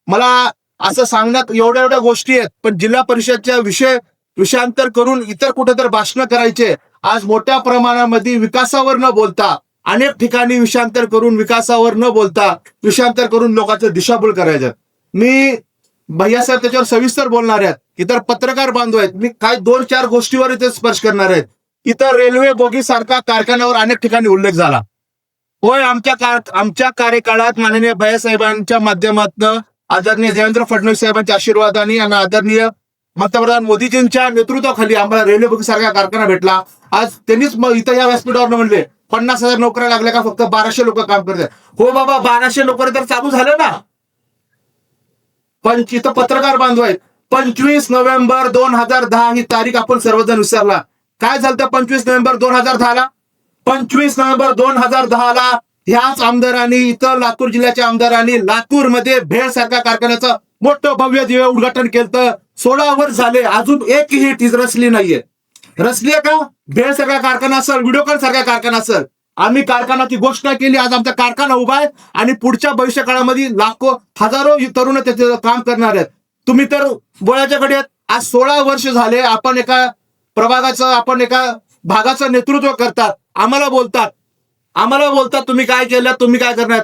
मला असं सांगण्यात एवढ्या एवढ्या गोष्टी आहेत, पण जिल्हा परिषदच्या विषयांतर करून इतर कुठेतरी भाषण करायचे. आज मोठ्या प्रमाणामध्ये विकासावर न बोलता अनेक ठिकाणी विषयांतर करून विकासावर न बोलता विषयांतर करून लोकांचं दिशाभूल करायचं. मी भैयासाहेब त्याच्यावर सविस्तर बोलणार आहेत. इतर पत्रकार बांधव आहेत, मी काय 2-4 गोष्टीवर इथे स्पर्श करणार आहेत. इतर रेल्वे बोगी सारखा कारखान्यावर अनेक ठिकाणी उल्लेख झाला. होय, आमच्या कार्यकाळात माननीय भैयासाहेबांच्या माध्यमातून आदरणीय देवेंद्र फडणवीस साहेबांच्या आशीर्वादाने आणि आदरणीय पंतप्रधान मोदीजींच्या नेतृत्वाखाली आम्हाला रेल्वे बोगी सारखा कारखाना भेटला. आज त्यांनीच इथं या व्यासपीठावर म्हणले 50,000 नोकऱ्या लागल्या का फक्त 1200 लोक काम करतात. हो बाबा, 1200 नोकऱ्या तर चालू झालं ना. पण इथं पत्रकार बांधव आहेत. 25 नोव्हेंबर 2010 ही तारीख आपण सर्वजण विसरला. काय झालं 25 नोव्हेंबर 2010ला? 25 नोव्हेंबर 2010ला ह्याच आमदारांनी, इथं लातूर जिल्ह्याच्या आमदारांनी लातूरमध्ये भेळ सारख्या कारखान्याचं मोठं भव्य दिव्य उद्घाटन केलं. 16 वर्ष झाले, अजून एकही टीज रचली नाहीये. रचलीये का? भेळ सारखा कारखाना असेल, व्हिडिओकॉन सारखा कारखाना असेल. आम्ही कारखान्याची घोषणा केली, आज आमचा कारखाना उभा आहे आणि पुढच्या भविष्य काळामध्ये लाखो हजारो तरुण त्याचे काम करणार आहेत. तुम्ही तर बोळ्याच्या कडे आहेत. आज 16 वर्ष झाले आपण एका भागाचं नेतृत्व करतात. आम्हाला बोलतात तुम्ही काय केलं, तुम्ही काय करणार.